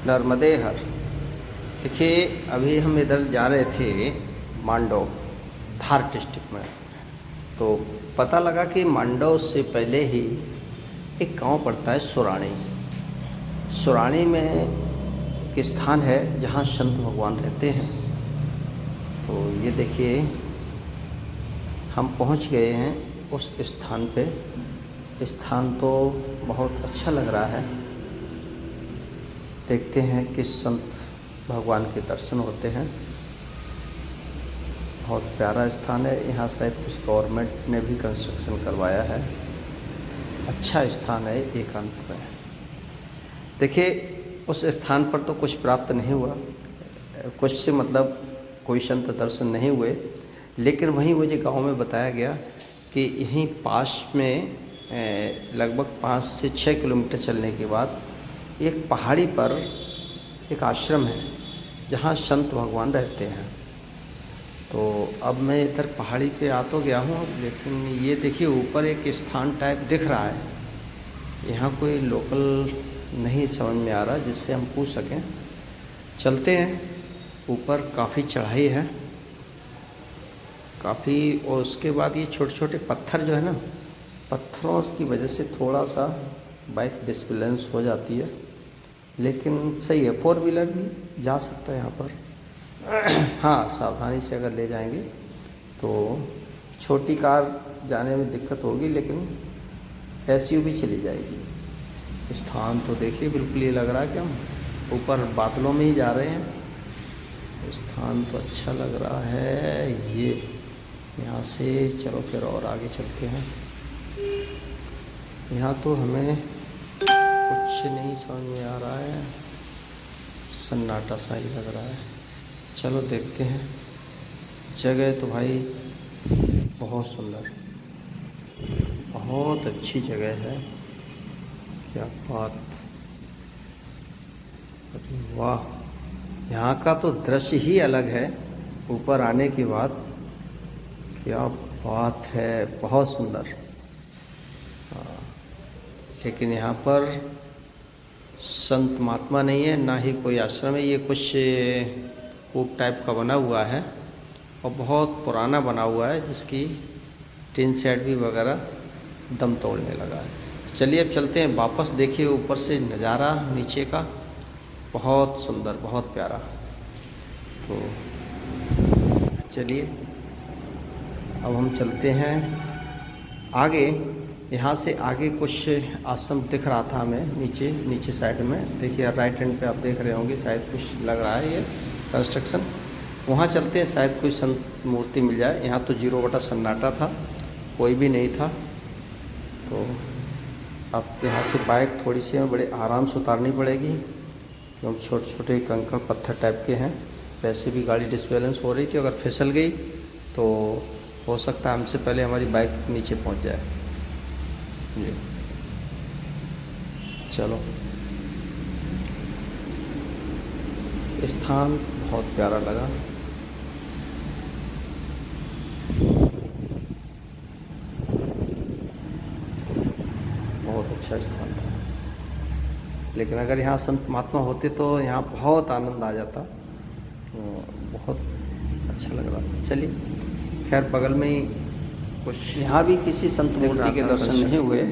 नर्मदे हर। देखिए अभी हम इधर जा रहे थे मांडव, धार डिस्ट्रिक्ट में, तो पता लगा कि मांडव से पहले ही एक गांव पड़ता है सुराणी। सुराणी में एक स्थान है जहां संत भगवान रहते हैं। तो ये देखिए हम पहुंच गए हैं उस स्थान पे। स्थान तो बहुत अच्छा लग रहा है। देखते हैं किस संत भगवान के दर्शन होते हैं। बहुत प्यारा स्थान है। यहाँ शायद कुछ गवर्नमेंट ने भी कंस्ट्रक्शन करवाया है। अच्छा स्थान है एकांत में। देखिए उस स्थान पर तो कुछ प्राप्त नहीं हुआ, कुछ से मतलब कोई संत दर्शन नहीं हुए, लेकिन वहीं मुझे गांव में बताया गया कि यहीं पास में लगभग 5 से 6 किलोमीटर चलने के बाद एक पहाड़ी पर एक आश्रम है जहाँ संत भगवान रहते हैं। तो अब मैं इधर पहाड़ी पे आ तो गया हूँ, लेकिन ये देखिए ऊपर एक स्थान टाइप दिख रहा है। यहाँ कोई लोकल नहीं समझ में आ रहा जिससे हम पूछ सकें। चलते हैं, ऊपर काफ़ी चढ़ाई है काफ़ी, और उसके बाद ये छोटे छोटे पत्थर जो है ना, पत्थरों की वजह से थोड़ा सा बाइक डिसबैलेंस हो जाती है, लेकिन सही है, 4 व्हीलर भी जा सकता है यहाँ पर। हाँ, सावधानी से अगर ले जाएंगे तो छोटी कार जाने में दिक्कत होगी, लेकिन एसयूवी चली जाएगी। स्थान तो देखिए बिल्कुल ये लग रहा है कि हम ऊपर बादलों में ही जा रहे हैं। स्थान तो अच्छा लग रहा है। ये यहाँ से चलो फिर और आगे चलते हैं। यहाँ तो हमें कुछ नहीं समझ में आ रहा है, सन्नाटा सा ही लग रहा है। चलो देखते हैं। जगह तो भाई बहुत सुंदर, बहुत अच्छी जगह है। क्या बात, अरे वाह, यहाँ का तो दृश्य ही अलग है ऊपर आने के बाद। क्या बात है, बहुत सुंदर। लेकिन यहाँ पर संत महात्मा नहीं है, ना ही कोई आश्रम है। ये कुछ कूप टाइप का बना हुआ है और बहुत पुराना बना हुआ है, जिसकी टिन शेड भी वगैरह दम तोड़ने लगा है। चलिए अब चलते हैं वापस। देखिए ऊपर से नज़ारा नीचे का बहुत सुंदर, बहुत प्यारा। तो चलिए अब हम चलते हैं आगे। यहाँ से आगे कुछ आश्रम दिख रहा था हमें नीचे साइड में। देखिए राइट हैंड पे आप देख रहे होंगे, शायद कुछ लग रहा है ये कंस्ट्रक्शन। वहाँ चलते हैं, शायद कोई संत मूर्ति मिल जाए। यहाँ तो 0 सन्नाटा था, कोई भी नहीं था। तो अब यहाँ से बाइक थोड़ी सी हमें बड़े आराम से उतारनी पड़ेगी, क्योंकि छोटे छोटे कंकड़ पत्थर टाइप के हैं। वैसे भी गाड़ी डिसबैलेंस हो रही थी, अगर फिसल गई तो हो सकता है हमसे पहले हमारी बाइक नीचे पहुँच जाए। जी चलो, स्थान बहुत प्यारा लगा। बहुत अच्छा स्थान था, लेकिन अगर यहाँ संत महात्मा होते तो यहाँ बहुत आनंद आ जाता। बहुत अच्छा लग रहा। चलिए खैर, बगल में ही कुछ, यहाँ भी किसी संत मूर्ति के दर्शन नहीं हुए,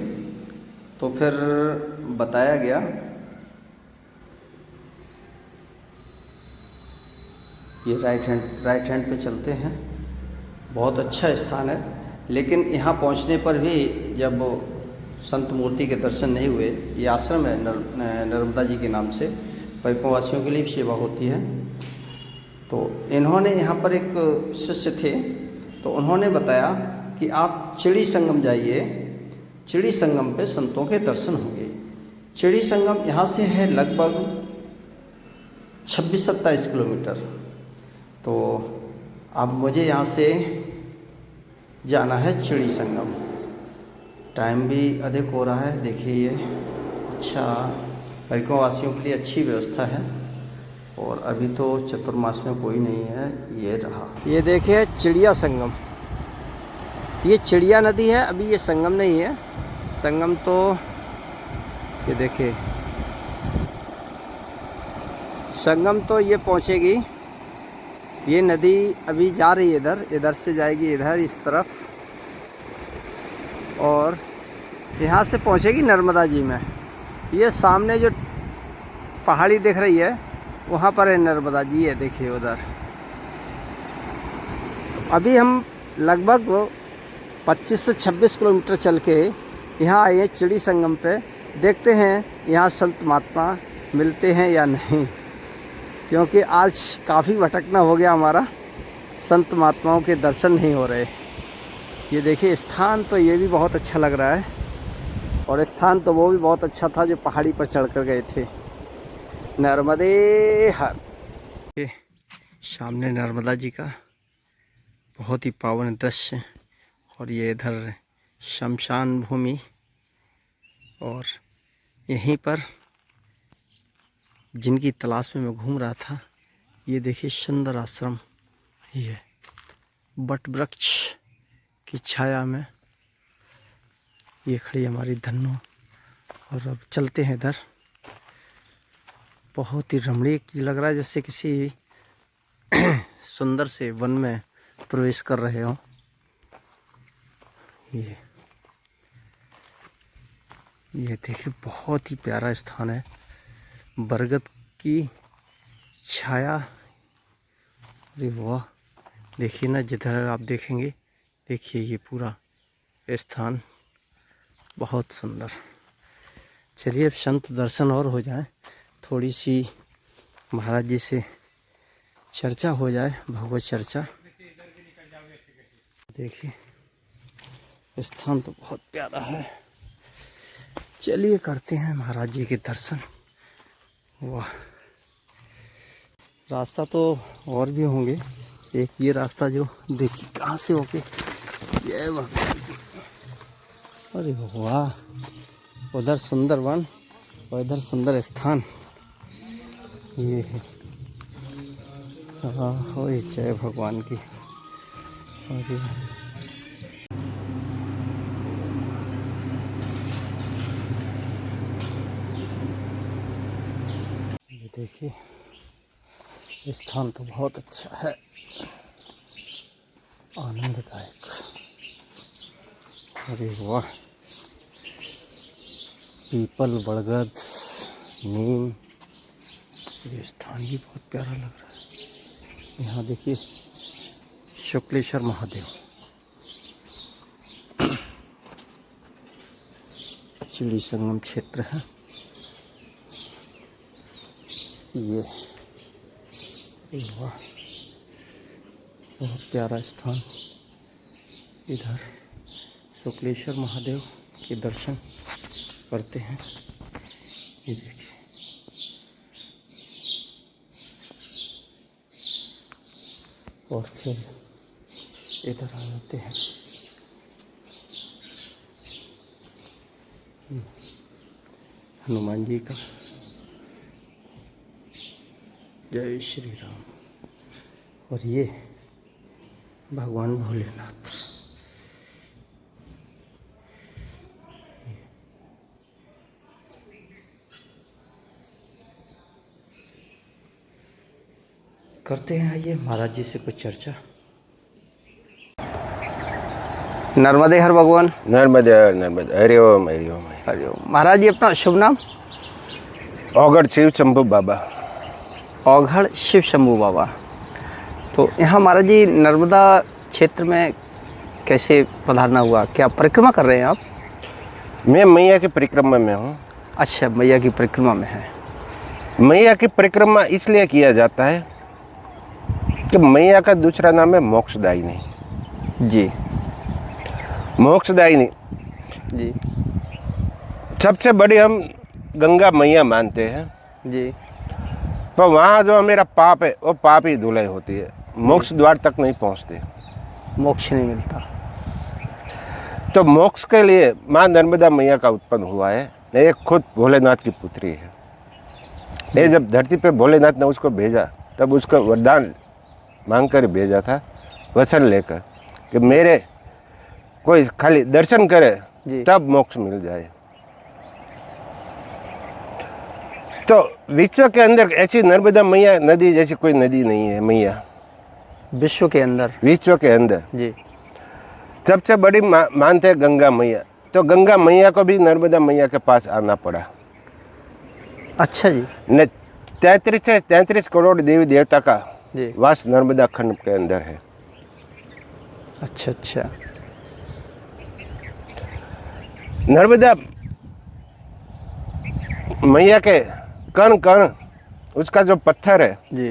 तो फिर बताया गया ये राइट हैंड पे चलते हैं। बहुत अच्छा स्थान है, लेकिन यहाँ पहुँचने पर भी जब संत मूर्ति के दर्शन नहीं हुए। ये आश्रम है नर्मदा जी के नाम से, परिक्रमवासियों के लिए भी सेवा होती है। तो इन्होंने यहाँ पर एक शिष्य थे, तो उन्होंने बताया कि आप चिड़ी संगम जाइए, चिड़ी संगम पे संतों के दर्शन होंगे। चिड़ी संगम यहाँ से है लगभग 26-27 किलोमीटर। तो अब मुझे यहाँ से जाना है चिड़ी संगम। टाइम भी अधिक हो रहा है। देखिए ये अच्छा, परिक्रमवासियों के लिए अच्छी व्यवस्था है। और अभी तो चतुर्मास में कोई नहीं है। ये रहा, ये देखिए चिड़िया संगम। ये चिड़िया नदी है, अभी ये संगम नहीं है। संगम तो ये देखिए संगम तो ये पहुंचेगी, ये नदी अभी जा रही है इधर से जाएगी इधर इस तरफ, और यहाँ से पहुंचेगी नर्मदा जी में। ये सामने जो पहाड़ी दिख रही है वहाँ पर है नर्मदा जी, ये देखिए उधर। तो अभी हम लगभग 25 से 26 किलोमीटर चल के यहाँ आए हैं चिड़ी संगम पे। देखते हैं यहाँ संत महात्मा मिलते हैं या नहीं, क्योंकि आज काफ़ी भटकना हो गया हमारा, संत महात्माओं के दर्शन नहीं हो रहे। ये देखिए स्थान तो ये भी बहुत अच्छा लग रहा है, और स्थान तो वो भी बहुत अच्छा था जो पहाड़ी पर चढ़कर गए थे। नर्मदे हर, ये सामने नर्मदा जी का बहुत ही पावन दृश्य, और ये इधर शमशान भूमि, और यहीं पर जिनकी तलाश में मैं घूम रहा था, ये देखिए सुंदर आश्रम, ये बट वृक्ष की छाया में ये खड़ी हमारी धन्नो। और अब चलते हैं इधर, बहुत ही रमणीक लग रहा है, जैसे किसी सुंदर से वन में प्रवेश कर रहे हो। ये देखिए बहुत ही प्यारा स्थान है, बरगद की छाया। अरे वाह, देखिए ना, जिधर आप देखेंगे, देखिए ये पूरा स्थान बहुत सुंदर। चलिए अब संत दर्शन और हो जाए, थोड़ी सी महाराज जी से चर्चा हो जाए, भगवत चर्चा। देखिए स्थान तो बहुत प्यारा है, चलिए करते हैं महाराज जी के दर्शन। वाह, रास्ता तो और भी होंगे, एक ये रास्ता जो देखिए कहाँ से होके, ये भगवान जी, अरे वाह, उधर सुंदर वन और इधर सुंदर स्थान, ये है। हाँ हो, जय भगवान की। और ये देखिए स्थान तो बहुत अच्छा है, आनंददायक। अरे वाह, पीपल, बरगद, नीम, ये स्थान भी बहुत प्यारा लग रहा है। यहाँ देखिए शुक्लेश्वर महादेव, चिड़ी संगम क्षेत्र है ये। वाह, बहुत प्यारा स्थान। इधर शुक्लेश्वर महादेव के दर्शन करते हैं। ये देखिए और फिर इधर आ जाते हैं। हनुमान जी का, जय श्री राम। और ये भगवान भोलेनाथ, करते हैं आइए महाराज जी से कुछ चर्चा। नर्मदे हर भगवान। नर्मदे नर्मदे, हरि ओम हरि ओम हरि ओम। महाराज जी अपना शुभ नाम? औघड़ शिव शंभू बाबा। औघड़ शिव शंभू बाबा। तो यहाँ महाराज जी नर्मदा क्षेत्र में कैसे पधारना हुआ, क्या परिक्रमा कर रहे हैं आप? मैं मैया की परिक्रमा में हूँ। अच्छा, मैया की परिक्रमा में है। मैया की परिक्रमा इसलिए किया जाता है कि मैया का दूसरा नाम है मोक्षदायिनी जी। मोक्षदायिनी जी। सबसे बड़ी हम गंगा मैया मानते हैं जी। पर वहाँ जो मेरा पाप है वो पाप ही धुलाई होती है, मोक्ष द्वार तक नहीं पहुँचते, मोक्ष नहीं मिलता। तो मोक्ष के लिए माँ नर्मदा मैया का उत्पन्न हुआ है। ये खुद भोलेनाथ की पुत्री है। ये जब धरती पे भोलेनाथ ने उसको भेजा तब उसको वरदान मांग कर भेजा था, वचन लेकर कि मेरे कोई खाली दर्शन करे तब मोक्ष मिल जाए। तो विश्व के अंदर ऐसी नर्मदा मैया नदी जैसी कोई नदी नहीं है मैया, विश्व के अंदर। विश्व के अंदर जी। सबसे बड़ी मानते हैं गंगा मैया, तो गंगा मैया को भी नर्मदा मैया के पास आना पड़ा। अच्छा जी। ने 33 करोड़ देवी देवता का जी। वास नर्मदा खंड के अंदर है। अच्छा अच्छा। नर्मदा मैया के कण कण उसका जो पत्थर है जी।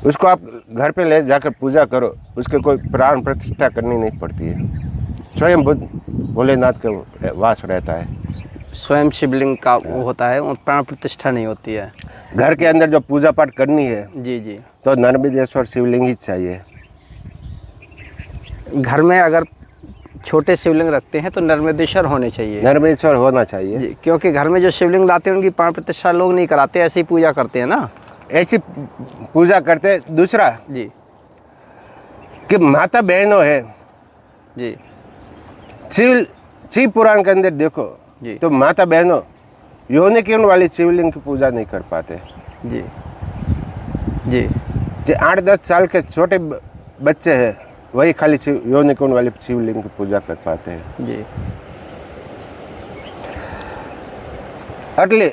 उसको आप घर पे ले जाकर पूजा करो, उसके कोई प्राण प्रतिष्ठा करनी नहीं पड़ती है, स्वयं बुद्ध भोलेनाथ का वास रहता है। स्वयं शिवलिंग का वो होता है और प्राण प्रतिष्ठा नहीं होती है। घर के अंदर जो पूजा पाठ करनी है जी जी। तो नर्मदेश्वर शिवलिंग ही चाहिए। घर में अगर छोटे शिवलिंग रखते हैं तो नर्मदेश्वर होने चाहिए। नर्मदेश्वर होना चाहिए जी, क्योंकि घर में जो शिवलिंग लाते हैं उनकी प्राण प्रतिष्ठा लोग नहीं कराते, ऐसे ही पूजा करते हैं ना। ऐसी पूजा करते। दूसरा जी कि माता बहनों है, जी शिव पुराण के अंदर देखो जी। तो माता बहनों योनि किरण वाली शिवलिंग की पूजा नहीं कर पाते। जी जी। जो 8-10 साल के छोटे बच्चे हैं वही खाली योनि किरण वाली शिवलिंग की पूजा कर पाते हैं। जी। એટલે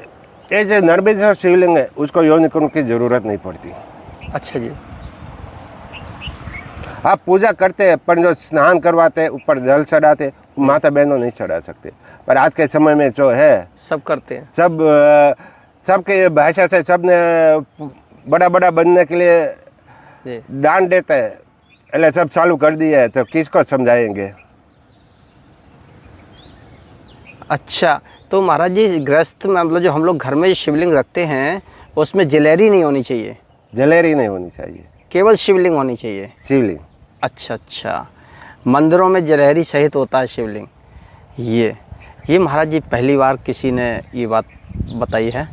ये जो नर्मदेश्वर शिवलिंग है उसको योनि किरण की जरूरत नहीं पड़ती। अच्छा जी। आप पूजा करते हैं पर जो स्नान करवाते हैं ऊपर जल चढ़ाते हैं, माता बहनों नहीं चढ़ा सकते। पर आज के समय में जो है सब करते हैं। सबके भाषा से सब ने बड़ा बड़ा बनने के लिए जी। डांट देते हैं, એટલે सब चालू कर दिया है, तो किसको समझाएंगे। अच्छा, तो महाराज जी गृहस्थ में मतलब जो हम लोग घर में जो शिवलिंग रखते हैं उसमें जलेरी नहीं होनी चाहिए। जलेरी नहीं होनी चाहिए, केवल शिवलिंग होनी चाहिए। शिवलिंग। अच्छा अच्छा। मंदिरों में जलेरी सहित होता है शिवलिंग। ये महाराज जी पहली बार किसी ने ये बात बताई है।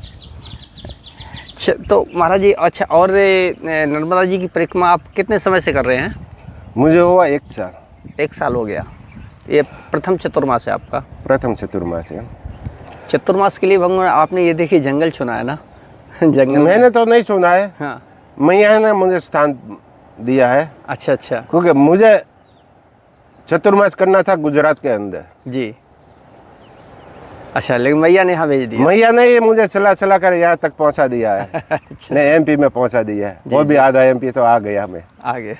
तो महाराज जी अच्छा, और नर्मदा जी की परिक्रमा आप कितने समय से कर रहे हैं? मुझे हुआ 1 साल। 1 साल हो गया। ये प्रथम चतुर्मास है आपका? प्रथम चतुर्मास है। चतुर्मास के लिए भगवान आपने ये देखिए जंगल चुना है ना। जंगल मैंने तो नहीं सुना है, हाँ। मैया ने मुझे स्थान दिया है। अच्छा अच्छा। क्योंकि मुझे चतुर्मास करना था गुजरात के अंदर। जी। अच्छा, लेकिन मैया ने यहाँ भेज दिया। मैया ने ये मुझे चला कर यहाँ तक पहुँचा दिया है। अच्छा। ने एमपी में पहुँचा दिया है, वो भी आधा एमपी तो आ गया मैं। आगे।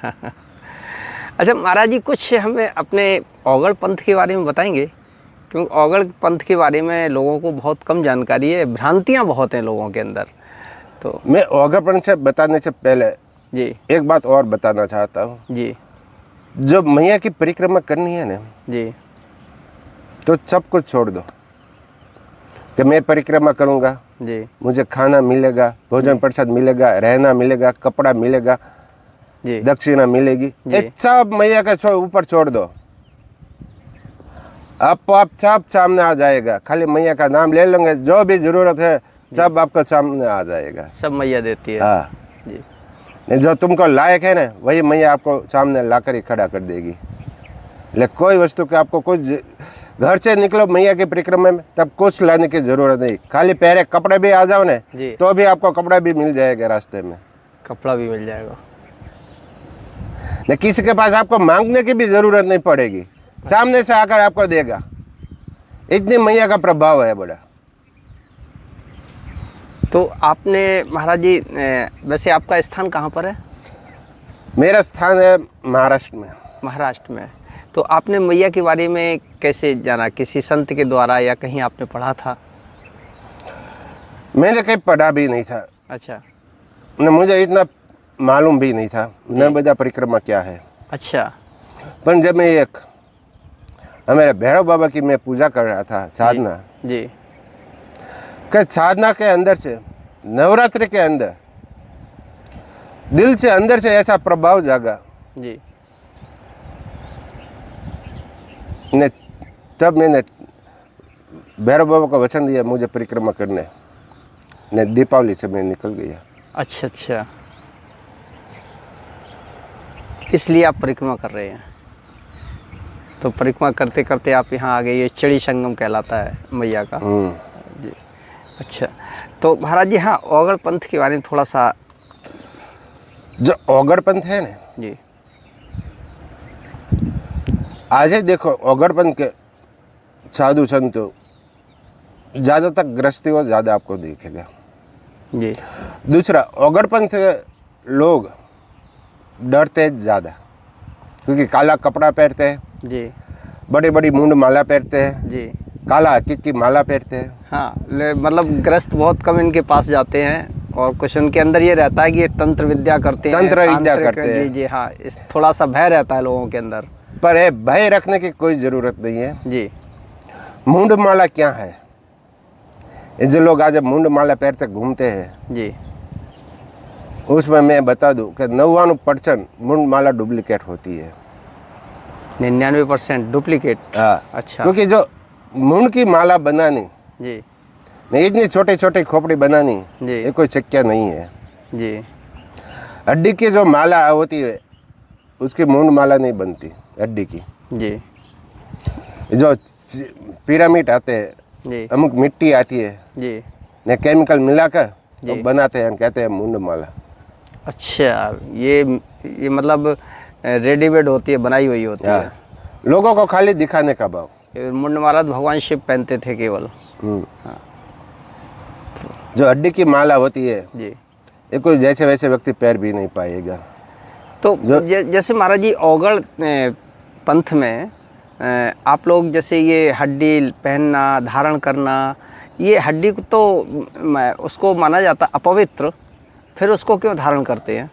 अच्छा महाराज जी, कुछ हमें अपने औगड़ पंथ के बारे में बताएंगे? क्योंकि औगड़ पंथ के बारे में लोगों को बहुत कम जानकारी है, भ्रांतियाँ बहुत हैं लोगों के अंदर। तो मैं औगड़ पंथ से बताने से पहले जी एक बात और बताना चाहता हूँ। जी। जब मैया की परिक्रमा करनी है ना जी तो सब कुछ छोड़ दो कि मैं परिक्रमा करूँगा, जी मुझे खाना मिलेगा, भोजन प्रसाद मिलेगा, रहना मिलेगा, कपड़ा मिलेगा, जी। दक्षिणा मिलेगी, जी। ये सब मैया के ऊपर छोड़ दो। आप सब सामने आ जाएगा। खाली मैया का नाम ले लेंगे, जो भी जरूरत है सब आपको सामने आ जाएगा। सब मैया देती है। हाँ, जी। नहीं जो तुमको लायक है ना वही मैया आपको सामने लाकर ही खड़ा कर देगी। लेकिन कोई वस्तु के आपको कुछ घर से निकलो मैया की परिक्रमा में तब कुछ लाने की जरूरत नहीं, खाली पहले कपड़े भी आ जाओ ना जी। तो भी आपको कपड़ा भी मिल जाएगा रास्ते में, कपड़ा भी मिल जाएगा। न किसी के पास आपको मांगने की भी जरूरत नहीं पड़ेगी, सामने से आकर आपको देगा। इतनी मैया का प्रभाव है बड़ा। तो आपने महाराज जी वैसे आपका स्थान कहाँ पर है? मेरा स्थान है महाराष्ट्र में। महाराष्ट्र में। तो आपने मैया के बारे में कैसे जाना? किसी संत के द्वारा या कहीं आपने पढ़ा था? मैंने कहीं पढ़ा भी नहीं था, अच्छा। न मुझे इतना मालूम भी नहीं था नर्मदा परिक्रमा क्या है। अच्छा। पर जब मैं हमारे भैरव बाबा की मैं पूजा कर रहा था साधना जी। कि साधना के अंदर से नवरात्रि के अंदर दिल से अंदर से ऐसा प्रभाव जागा जी। ने तब मैंने भैरव बाबा को वचन दिया मुझे परिक्रमा करने, ने दीपावली से मैं निकल गया। अच्छा अच्छा, इसलिए आप परिक्रमा कर रहे हैं। तो परिक्रमा करते करते आप यहाँ आ गए। ये चिड़ी संगम कहलाता है मैया का। जी। अच्छा, तो महाराज जी, हाँ, ओगड़ पंथ के बारे में थोड़ा सा। जो ओगड़ पंथ है ना जी आज ही देखो, ओगड़ पंथ के साधु संत ज़्यादातर गृहस्थी और ज़्यादा आपको दिखेगा। जी दूसरा, ओगड़ पंथ के लोग डरते ज़्यादा, क्योंकि काला कपड़ा पहनते हैं, जी बड़ी बड़ी मुंड माला पहनते हैं, जी। काला हकीक की माला पहनते हैं। हाँ, मतलब ग्रस्त बहुत कम इनके पास जाते हैं, और कुछ उनके अंदर ये रहता है कि ये तंत्र विद्या करते हैं, तंत्र विद्या तांत्रिक, करते हैं। जी जी, हाँ, इस थोड़ा सा भय रहता है लोगों के अंदर। पर है, भय रखने की कोई ज़रूरत नहीं है। जी मुंड माला क्या है? ये जो लोग आज मुंड माला पहनते घूमते हैं, जी उसमें मैं बता दूं कि 99% मुंड माला डुप्लीकेट होती है। 99% डुप्लीकेट। हाँ, अच्छा। क्योंकि जो मुंड की माला बनानी, जी नहीं इतनी छोटी छोटी खोपड़ी बनानी, जी ये कोई शक्य नहीं है। जी हड्डी की जो माला होती है उसकी मुंड माला नहीं बनती हड्डी की। जी जो पिरामिड आते हैं, जी अमुक मिट्टी आती है, जी। ने केमिकल मिलाकर तो जी। बनाते हैं, कहते हैं मुंड माला। अच्छा, ये मतलब रेडीमेड होती है, बनाई हुई होती है। हाँ, लोगों को खाली दिखाने का भाव। ये मुंडमाला तो भगवान शिव पहनते थे केवल। हाँ। जो हड्डी की माला होती है, जी। ये कोई जैसे वैसे व्यक्ति पैर भी नहीं पाएगा। तो जैसे महाराज जी, ओगड़ पंथ में आप लोग जैसे ये हड्डी पहनना, धारण करना, ये हड्डी को तो उसको माना जाता अपवित्र, फिर उसको क्यों धारण करते हैं?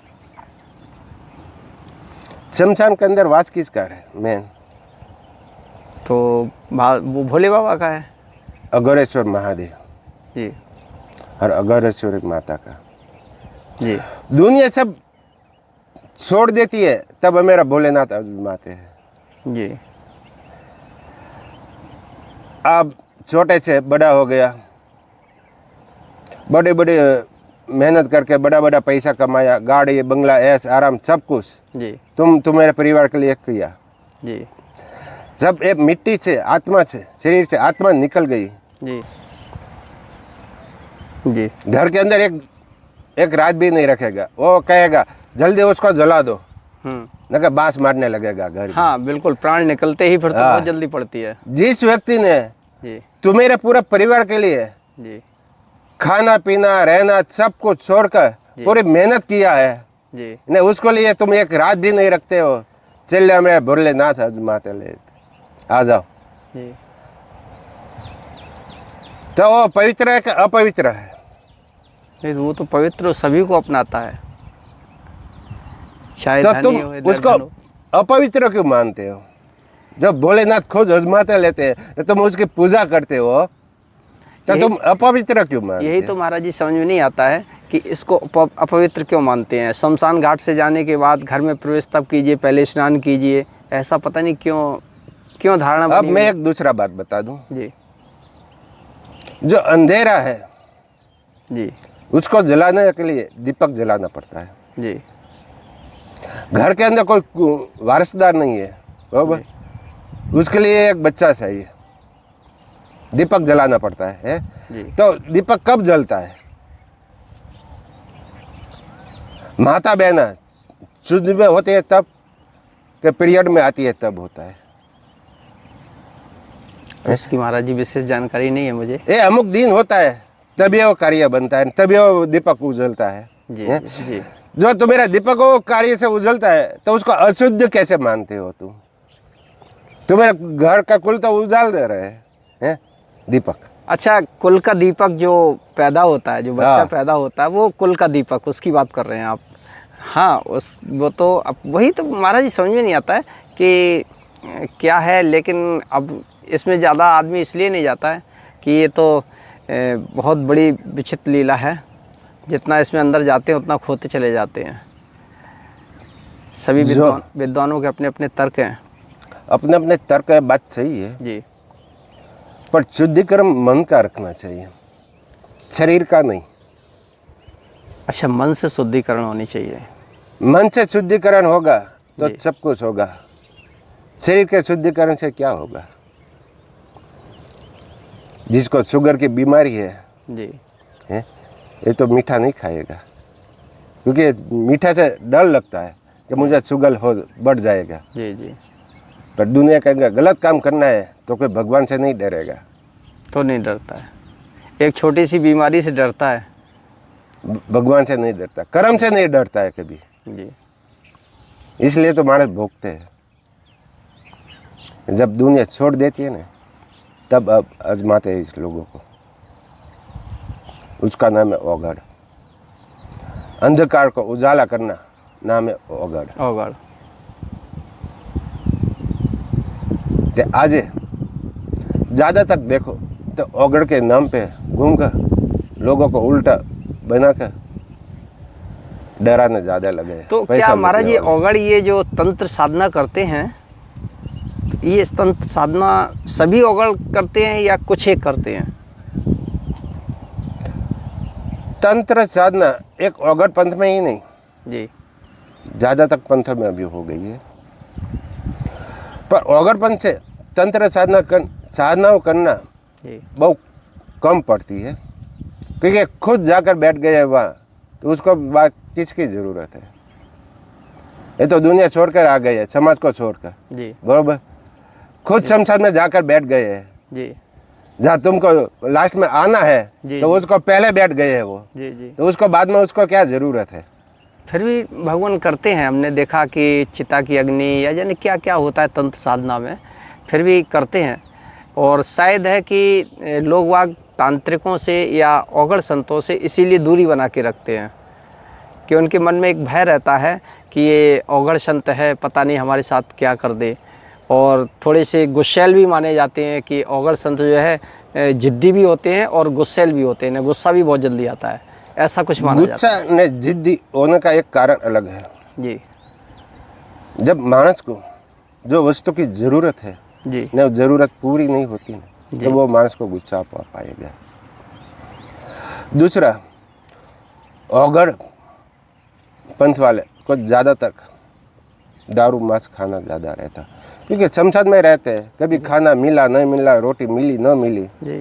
शमशान के अंदर वास किसका है मेन? तो वो भोले बाबा का है। अघोरेश्वर महादेव जी और अघोरेश्वरी माता का। जी दुनिया सब छोड़ देती है, तब मेरा भोलेनाथ आजमाते हैं। जी अब छोटे से बड़ा हो गया, बड़े बड़े मेहनत करके बड़ा बड़ा पैसा कमाया, गाड़ी बंगला ऐश आराम सब कुछ जी तुम्हारे परिवार के लिए किया। जी जब एक मिट्टी से, आत्मा से, शरीर से आत्मा निकल गई, जी जी घर के अंदर एक रात भी नहीं रखेगा। वो कहेगा जल्दी उसको जला दो, न कि बांस मारने लगेगा घर में। हाँ बिल्कुल, प्राण निकलते ही फिर तो बहुत जल्दी पड़ती है। जिस व्यक्ति ने जी तुम्हारे पूरा परिवार के लिए जी खाना पीना रहना सब कुछ छोड़कर पूरी मेहनत किया है, जी ने उसको लिए तुम एक रात भी नहीं रखते हो, चल हमें भोलेनाथ आजमाते ले आ जाओ, जी। तो वो पवित्र है कि अपवित्र है? नहीं, वो तो पवित्र सभी को अपनाता है, चाहे तो धनी तुम हो या उसको निर्धन हो। अपवित्र क्यों मानते हो? जब भोलेनाथ खुद आजमाते लेते हैं तो तुम उसकी पूजा करते हो, तो तुम अपवित्र क्यों मानते यही हो? तो महाराज जी समझ में नहीं आता है कि इसको अपवित्र क्यों मानते हैं। शमशान घाट से जाने के बाद घर में प्रवेश तब कीजिए, पहले स्नान कीजिए, ऐसा पता नहीं क्यों धारणा अब बनी मैं हुई। एक दूसरा बात बता दूं, जी जो अंधेरा है जी उसको जलाने के लिए दीपक जलाना पड़ता है। जी घर के अंदर कोई वारिसदार नहीं है, बराबर, उसके लिए एक बच्चा चाहिए, दीपक जलाना पड़ता है जी तो दीपक कब जलता है? माता बहना शुद्ध में होती है तब, कि पीरियड में आती है तब होता है। इसकी महाराज जी विशेष जानकारी नहीं है मुझे। ये अमुक दिन होता है तभी वो कार्य बनता है, तभी वो दीपक उजलता है। जी हैं? जी जो तुम्हारा दीपक वो कार्य से उजलता है तो उसको अशुद्ध कैसे मानते हो तुम? तुम्हारे घर का कुल तो उजाल दे रहे हैं दीपक। अच्छा, कुल का दीपक जो पैदा होता है, जो बच्चा हाँ। पैदा होता है, वो कुल का दीपक, उसकी बात कर रहे हैं आप? हाँ, वो तो अब वही तो महाराज जी समझ में नहीं आता है कि क्या है। लेकिन अब इसमें ज़्यादा आदमी इसलिए नहीं जाता है कि ये तो बहुत बड़ी विचित्र लीला है, जितना इसमें अंदर जाते हैं उतना खोते चले जाते हैं। सभी विद्वानों के अपने अपने तर्क हैं। अपने अपने तर्क है, बात सही है, जी पर शुद्धिकरण मन का रखना चाहिए, शरीर का नहीं। अच्छा, मन से शुद्धिकरण होनी चाहिए। मन से शुद्धिकरण होगा तो जी। सब कुछ होगा, शरीर के शुद्धिकरण से क्या होगा? जिसको शुगर की बीमारी है जी हैं? ये तो मीठा नहीं खाएगा, क्योंकि मीठा से डर लगता है कि मुझे शुगर हो बढ़ जाएगा। जी जी। पर दुनिया कहेगा गलत काम करना है तो कोई भगवान से नहीं डरेगा, तो नहीं डरता है, एक छोटी सी बीमारी से डरता है, भगवान से नहीं डरता, कर्म से नहीं डरता है कभी। जी। इसलिए तो मानस भोगते हैं। जब दुनिया छोड़ देती है ना, तब अब आजमाते हैं इस लोगों को। उसका नाम है ओगड़। अंधकार को उजाला करना नाम है ओगड़। ओगड़। ते आज ज़्यादा तक देखो तो ओगड़ के नाम पे घूमकर लोगों को उल्टा बनाकर डराने ज़्यादा लगे हैं। तो पैसा क्या महाराज ये लूटने वाले। ओगड़ ये जो तंत्र साधना करते हैं, तो ये तंत्र साधना सभी ओगड़ करते हैं या कुछ एक करते हैं? तंत्र साधना एक ओगड़ पंथ में ही नहीं, जी। ज़्यादा तक पंथ में अभी हो गई है। पर ओगड़ पंथ से तंत्र साधनाओं करना जी। बहुत कम पड़ती है, क्योंकि खुद जाकर बैठ गए वहाँ, तो उसको बात किसकी ज़रूरत है। ये तो दुनिया छोड़कर आ गए है, समाज को छोड़कर। जी। बरोबर, खुद शमशान में जाकर बैठ गए हैं। जी। जहाँ तुमको लास्ट में आना है जी, तो जी। उसको पहले बैठ गए हैं वो, जी। जी। तो उसको बाद में उसको क्या ज़रूरत है। फिर भी भगवान करते हैं, हमने देखा कि चिता की अग्नि या जाने क्या क्या होता है तंत्र साधना में, फिर भी करते हैं। और शायद है कि लोग वाग तांत्रिकों से या ओगड़ संतों से इसीलिए दूरी बना के रखते हैं कि उनके मन में एक भय रहता है कि ये ओगड़ संत है, पता नहीं हमारे साथ क्या कर दे। और थोड़े से गुस्सैल भी माने जाते हैं कि ओगड़ संत जो है जिद्दी भी होते हैं और गुस्सैल भी होते हैं, गुस्सा भी बहुत जल्दी आता है, ऐसा कुछ माना जाता गुस्सा ने जिद्दी होने का एक कारण अलग है। है। जी। जब मानस को जो वस्तु की ज़रूरत है जी। न ज़रूरत पूरी नहीं होती ना, जी। तो वो मानस को गुस्सा पाएगा। दूसरा, ओगड़ पंथ वाले को ज़्यादा तक दारू मांस खाना ज़्यादा रहता, क्योंकि शमशान में रहते हैं, कभी खाना मिला नहीं मिला, रोटी मिली न मिली, जी।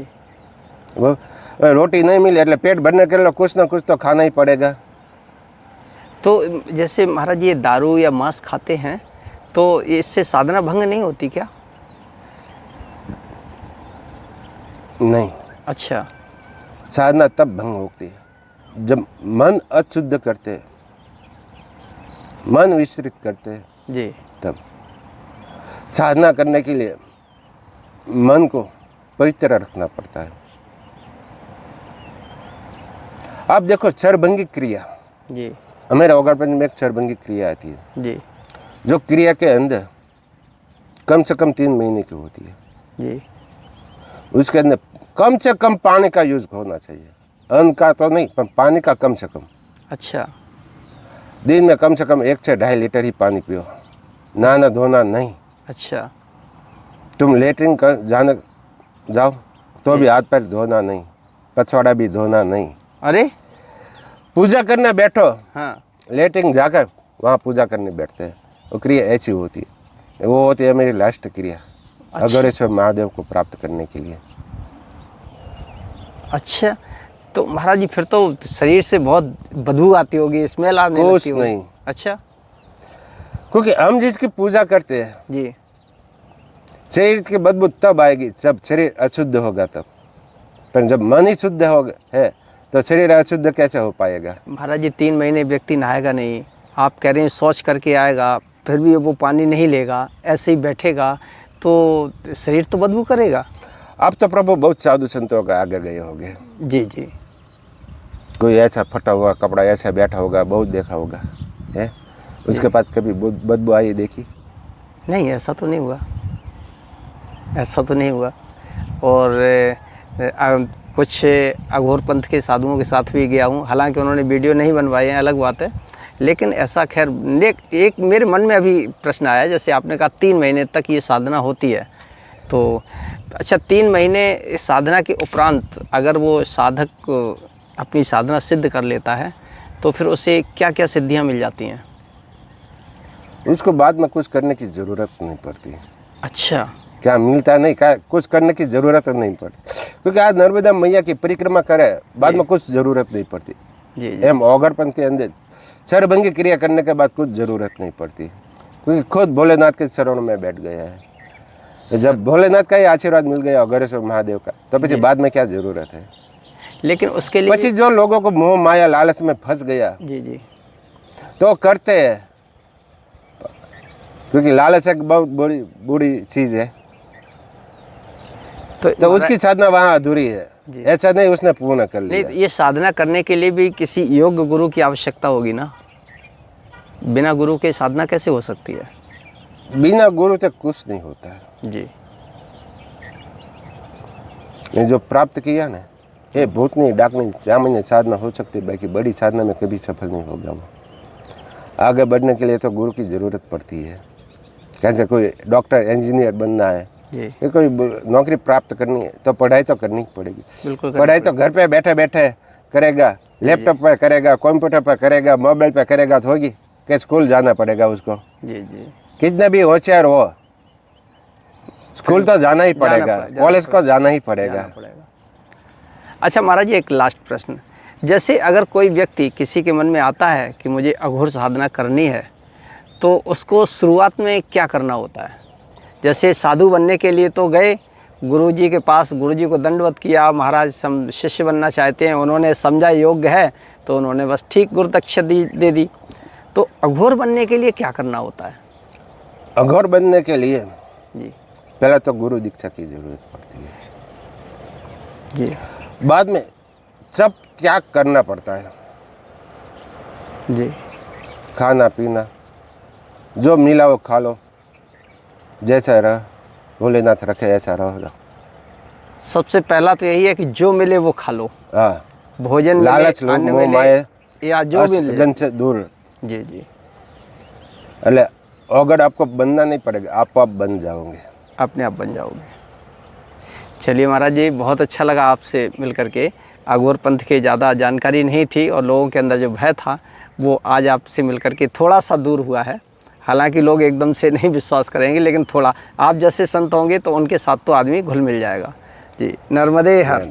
वो रोटी नहीं मिली એટલે पेट भरने के लिए कुछ ना कुछ तो खाना ही पड़ेगा। तो जैसे महाराज ये दारू या मांस खाते हैं तो इससे साधना भंग नहीं होती क्या? नहीं, अच्छा। साधना तब भंग होती है जब मन अशुद्ध करते हैं, मन विस्तृत करते हैं, जी। तब साधना करने के लिए मन को पवित्र रखना पड़ता है। आप देखो क्षरभंगी क्रिया, जी। हमारे ओगड़पन में एक क्षरभंगी क्रिया आती है, जी। जो क्रिया के अंदर कम से कम 3 महीने की होती है। जी। उसके अंदर कम से कम पानी का यूज होना चाहिए, अन्न का तो नहीं पर पानी का कम से कम। अच्छा। दिन में कम से कम 1 से 2.5 लीटर ही पानी पियो, नहाना धोना नहीं। अच्छा। तुम लेटरिन कर जाने जाओ तो भी हाथ पैर धोना नहीं, पछवाड़ा भी धोना नहीं। अरे पूजा करने बैठो, हाँ। लेटरिन जाकर वहाँ पूजा करने बैठते हैं, वो क्रिया ऐसी होती है। वो होती है मेरी लास्ट क्रिया अघोरेश्वर महादेव को प्राप्त करने के लिए। अच्छा, तो महाराज जी फिर तो शरीर से बहुत बदबू आती होगी, स्मेल आने कुछ लगती होगी। नहीं, अच्छा। क्योंकि हम जिसकी पूजा करते हैं, जी। शरीर की बदबू तब आएगी जब शरीर अशुद्ध होगा तब। पर जब मन ही शुद्ध हो है तो शरीर अशुद्ध कैसे हो पाएगा। महाराज जी 3 महीने व्यक्ति नहाएगा नहीं, आप कह रहे हैं शौच करके आएगा, फिर भी वो पानी नहीं लेगा, ऐसे ही बैठेगा, तो शरीर तो बदबू करेगा। अब तो प्रभु बहुत साधु संतों का आगे गए होंगे। जी। जी। कोई ऐसा फटा हुआ कपड़ा ऐसा बैठा होगा, बहुत देखा होगा है, उसके पास कभी बदबू आई देखी? नहीं, ऐसा तो नहीं हुआ, ऐसा तो नहीं हुआ। और कुछ अघोर पंथ के साधुओं के साथ भी गया हूँ, हालांकि उन्होंने वीडियो नहीं बनवाए हैं, अलग बात है, लेकिन ऐसा खैर एक मेरे मन में अभी प्रश्न आया, जैसे आपने कहा 3 महीने तक ये साधना होती है, तो अच्छा 3 महीने इस साधना के उपरांत अगर वो साधक अपनी साधना सिद्ध कर लेता है तो फिर उसे क्या क्या सिद्धियाँ मिल जाती हैं? उसको बाद में कुछ करने की ज़रूरत नहीं पड़ती। अच्छा। क्या मिलता नहीं, क्या कुछ करने की ज़रूरत नहीं पड़ती, क्योंकि आज नर्मदा मैया की परिक्रमा करे बाद में कुछ ज़रूरत नहीं पड़ती। जी जी एम ओगरपन के अंदर सरभंगी क्रिया करने के बाद कुछ ज़रूरत नहीं पड़ती, क्योंकि खुद भोलेनाथ के चरणों में बैठ गया है। तो जब भोलेनाथ का ही आशीर्वाद मिल गया अघोरेश्वर महादेव का, तो फिर बाद में क्या ज़रूरत है। लेकिन उसके लिए પછી जो लोगों को मोह माया लालच में फंस गया जी जी तो करते हैं, क्योंकि लालच एक बहुत बुरी चीज़ है। तो उसकी साधना वहाँ अधूरी है, ऐसा नहीं उसने पूर्ण कर लिया। नहीं, ये साधना करने के लिए भी किसी योग्य गुरु की आवश्यकता होगी ना, बिना गुरु के साधना कैसे हो सकती है? बिना गुरु से कुछ नहीं होता है। जी ने जो प्राप्त किया ना, ये भूतनी डाकनी सामान्य साधना हो सकती है, बाकी बड़ी साधना में कभी सफल नहीं होगा वो। आगे बढ़ने के लिए तो गुरु की ज़रूरत पड़ती है, क्योंकि कोई डॉक्टर इंजीनियर बनना है या कोई नौकरी प्राप्त करनी है तो पढ़ाई तो करनी ही पड़ेगी। बिल्कुल पढ़ाई तो घर पे बैठे बैठे करेगा, लैपटॉप पर करेगा, कंप्यूटर पर करेगा, मोबाइल पर करेगा तो होगी कि स्कूल जाना पड़ेगा उसको। जी जी कितना भी होशियार हो, स्कूल तो जाना ही पड़ेगा, कॉलेज को जाना ही पड़ेगा। अच्छा महाराज जी, एक लास्ट प्रश्न, जैसे अगर कोई व्यक्ति किसी के मन में आता है कि मुझे अघोर साधना करनी है, तो उसको शुरुआत में क्या करना होता है? जैसे साधु बनने के लिए तो गए गुरुजी के पास, गुरुजी को दंडवत किया, महाराज शिष्य बनना चाहते हैं, उन्होंने समझा योग्य है तो उन्होंने बस ठीक गुरु दक्षिणा दे दी। तो अघोर बनने के लिए क्या करना होता है? अघोर बनने के लिए जी पहले तो गुरु दीक्षा की जरूरत पड़ती है, जी बाद में सब त्याग करना पड़ता है। जी खाना पीना जो मिला वो खा लो, जैसा रह भोलेनाथ रखे ऐसा रहो। सबसे पहला तो यही है कि जो मिले वो खा लो। हाँ, भोजन मिले, लालच लोग अन्न मोह मिले, माया या जो भी मिले। गन से दूर। जी जी अरे अगर आपको बनना नहीं पड़ेगा, आप बन जाओगे, अपने आप बन जाओगे। चलिए महाराज जी, बहुत अच्छा लगा आपसे मिल करके। अघोर पंथ की ज़्यादा जानकारी नहीं थी और लोगों के अंदर जो भय था वो आज आपसे मिल करके थोड़ा सा दूर हुआ है। हालांकि लोग एकदम से नहीं विश्वास करेंगे, लेकिन थोड़ा आप जैसे संत होंगे तो उनके साथ तो आदमी घुल मिल जाएगा। जी, नर्मदे हर।